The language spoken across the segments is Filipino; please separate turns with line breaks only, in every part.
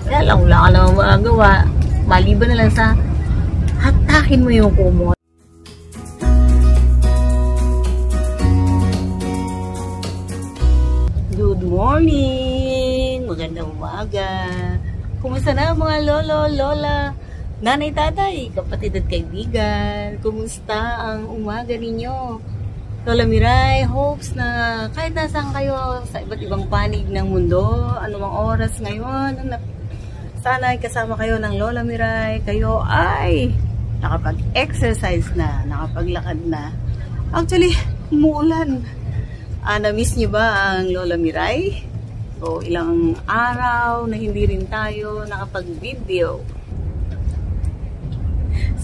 Kaya lang, wala ka naman magagawa. Maliban na lang sa hatakin mo yung kumot. Good morning! Magandang umaga! Kumusta na mga lolo, lola, nanay, tatay, kapatid at kaibigan? Kumusta ang umaga ninyo? Lola Miray, hopes na kahit nasaan kayo sa iba't ibang panig ng mundo, anumang oras ngayon, sana ay kasama kayo ng Lola Miray. Kayo ay nakapag-exercise na, nakapaglakad na. Actually, umuulan. Na-miss nyo ba ang Lola Miray? So, ilang araw na hindi rin tayo nakapag-video.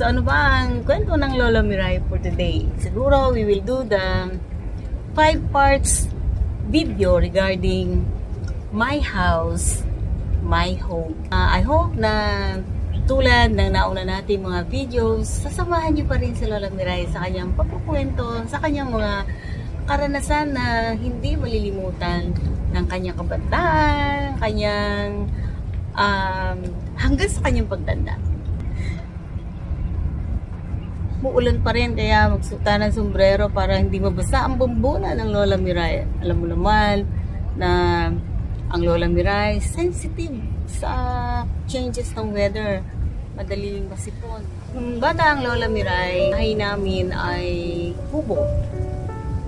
So, ano ba ang kwento ng Lola Miray for today? Siguro, we will do the 5 parts video regarding my house, my home. I hope na tulad ng nauna natin mga videos, sasamahan niyo pa rin si Lola Miray sa kanyang pagkukwento, sa kanyang mga karanasan na hindi malilimutan ng kanyang kabataan, kanyang hanggang sa kanyang pagtanda. Muulan pa rin, kaya magsuta ng sombrero para hindi mabasa ang bumbuna ng Lola Miray. Alam mo naman na ang Lola Miray sensitive sa changes ng weather. Madaling masipon. Nung bata ang Lola Miray, bahay namin ay kubo.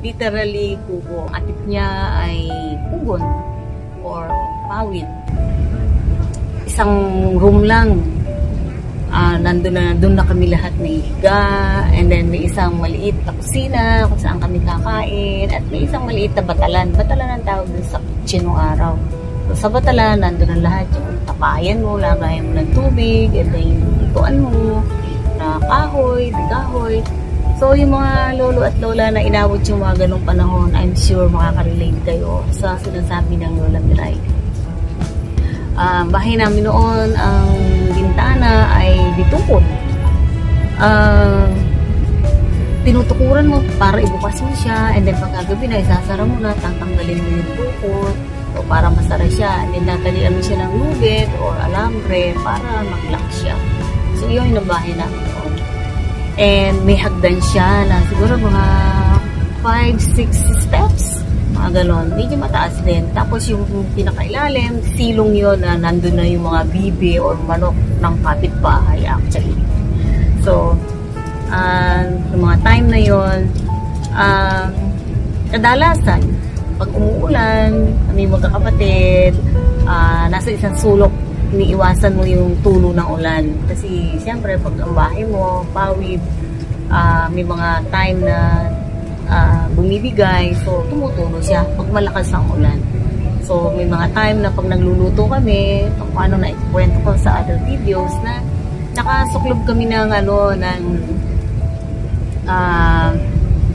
Literally kubo. Ang atip niya ay pugon or pawid. Isang room lang. Doon na kami lahat naihiga, and then may isang maliit na kusina kung saan kami kakain, at may isang maliit na batalan. Batalan ang tawag dun sa kitchen ng araw. So, sa batalan, nandun ang lahat, yung tapayan mo, lagayan mo ng tubig, and then yung ituan mo, na kahoy, di kahoy. So, yung mga lolo at lola na inabot yung mga ganong panahon, I'm sure makaka-relate kayo sa sinasabi ng Lola Miray. Bahay namin noon, ang bintana ay ditupod. Tinutukuran mo para ibukas mo siya, and then pagkagabi na isasara mo na, tatanggalin mo yung tukod o para masara siya, and then natalian mo siya ng lubid or alambre para mag-lock siya. So yun yung bahay namin noon. And may hagdan siya na siguro mga 5-6 steps, mga ganon. Medyo mataas din. Tapos yung pinakailalim, silong yun na nandun na yung mga bibi or manok ng kapitbahay actually. So, yung mga time na yun, kadalasan, pag umuulan, kami magkakapatid, nasa isang sulok, iniiwasan mo yung tulo ng ulan. Kasi, siyempre, pag ang bahay mo, pawid, may mga time na bumibigay, so tumutulo siya pag malakas ang ulan. So may mga time na pag nagluluto kami, kung ano na ikwento ko sa other videos, na nakasuklob kami ng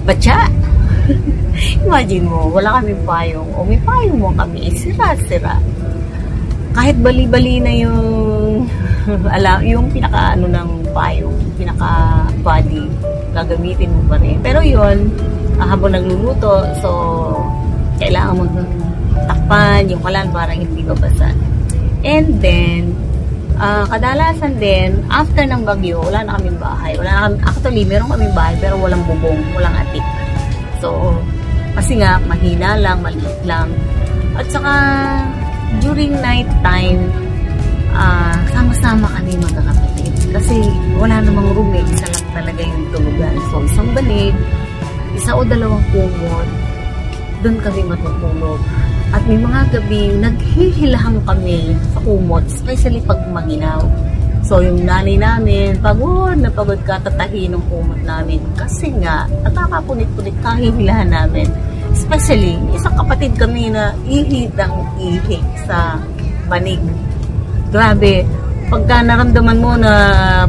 batya. Imagine mo, wala kaming payong, o may payong mo kami, sira-sira. Kahit bali-bali na yung yung pinaka ng payong, pinaka body, gagamitin mo pa rin. Pero yun, habang nagluluto, so kailangan mo takpan yung kalan para hindi mabasa. And then kadalasan din after ng bagyo, wala na kaming bahay. Actually, meron kaming bahay pero walang bubong, walang atip. So kasi nga mahina lang, maliit lang. At saka during night time, sama-sama kami magkakapatid kasi wala namang room, isa lang talaga yung tulugan. So isang banig, isa o dalawang kumot, doon kami matutulog. At may mga gabi, naghihilahang kami sa kumot, especially pag maginaw. So, yung nanay namin, pagod na pagod ka, tatahin ng kumot namin. Kasi nga, nakakapunit-punit kahihilahan namin. Especially, isang kapatid kami na ihi sa banig. Grabe, pagka naramdaman mo na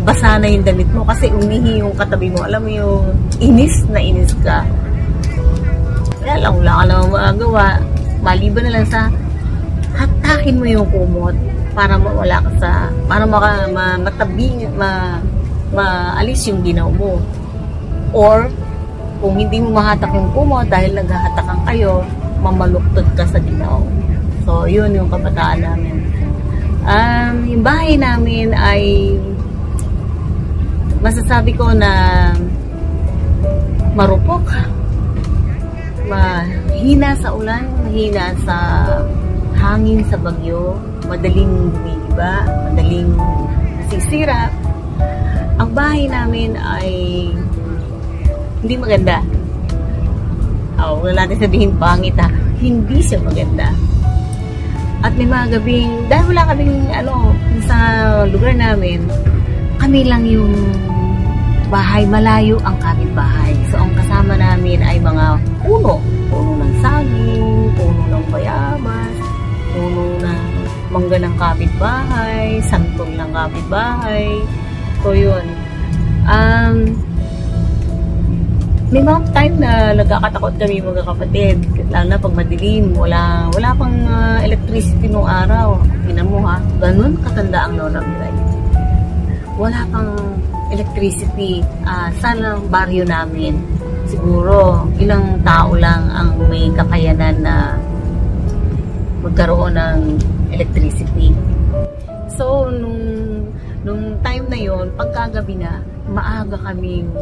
basa na yung damit mo kasi umihi yung katabi mo, alam mo yung inis na inis ka. Kaya lang, wala ka naman magagawa. Maliban na lang sa hatakin mo yung kumot para mawala ka sa, para maalis yung ginaw mo. Or, kung hindi mo mahatak yung kumot dahil naghahatakan kayo, mamaluktod ka sa ginaw. So, yun yung kabataan namin. Yung bahay namin ay masasabi ko na marupok, mahina sa ulan, mahina sa hangin, sa bagyo, madaling bumigiba, madaling nasisira. Ang bahay namin ay hindi maganda. Wala natin sabihin pangit ha. Hindi siya maganda. At may mga gabing, dahil wala kaming sa lugar namin, kami lang yung bahay, malayo ang kapitbahay. So ang kasama namin ay mga puno ng saging, puno ng bayabas, puno ng mangga ng kapitbahay, santol ng kapitbahay. So yun. May mga time na nagkakatakot kami mga kapatid, lalo na pag madilim, wala pang electricity nung araw. Tingnan mo ha, ganun katanda ang Lola Miray. Wala pang electricity sa baryo namin. Siguro ilang tao lang ang may kakayanan na magkaroon ng electricity. So nung time na yon, pagkagabi na, maaga kaming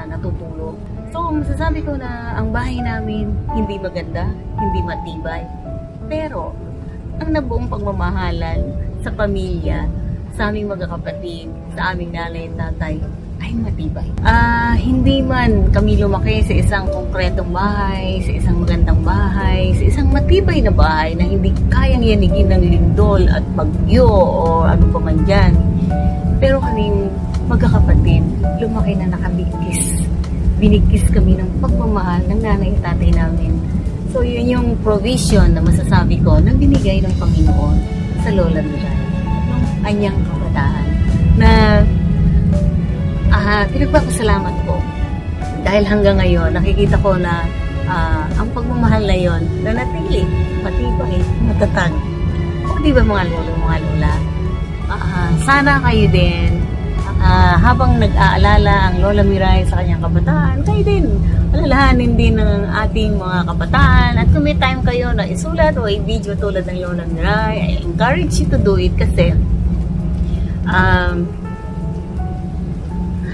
natutulog. So, masasabi ko na ang bahay namin hindi maganda, hindi matibay. Pero, ang nabuong pagmamahalan sa pamilya, sa aming magkakapatid, sa aming nanay at tatay, ay matibay. Hindi man kami lumaki sa isang konkretong bahay, sa isang magandang bahay, sa isang matibay na bahay na hindi kayang yanigin ng lindol at bagyo o ano pa man dyan. Pero kaming magkakapatid, lumaki na nakabigkis. Binigkis kami ng pagmamahal ng nanay at tatay namin. So, yun yung provision na masasabi ko na binigay ng Panginoon sa Lola Miray ng kanyang kabataan. Na pinagpapasalamat ko. Dahil hanggang ngayon, nakikita ko na ang pagmamahal na yun, na natili, matibay, matatag. O diba mga lola? Sana kayo din, habang nag-aalala ang Lola Miray sa kanyang kabataan, kayo din, alalahanin din ng ating mga kabataan. At kung may time kayo na isulat o i-video tulad ng Lola Miray, I encourage you to do it kasi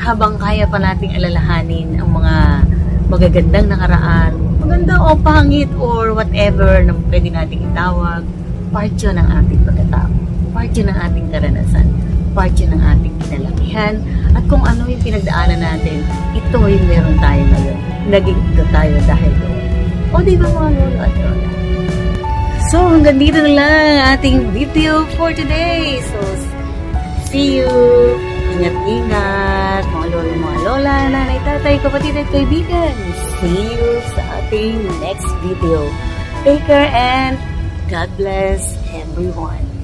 habang kaya pa nating alalahanin ang mga magagandang nakaraan, maganda o pangit or whatever na pwede nating itawag, part yun ng ating pagkatao, part yun ng ating karanasan, part yun ng ating kinalakihan, at kung ano yung pinagdaanan natin, ito yung meron tayo ngayon. Naging ito tayo dahil doon. O diba mga lolo at lola? So hanggang dito na lang ang ating video for today. So see you! Ingat-ingat, mga lolo, mga lola, nanay, tatay, kapatid at kaibigan. See you sa ating next video. Take care and God bless everyone.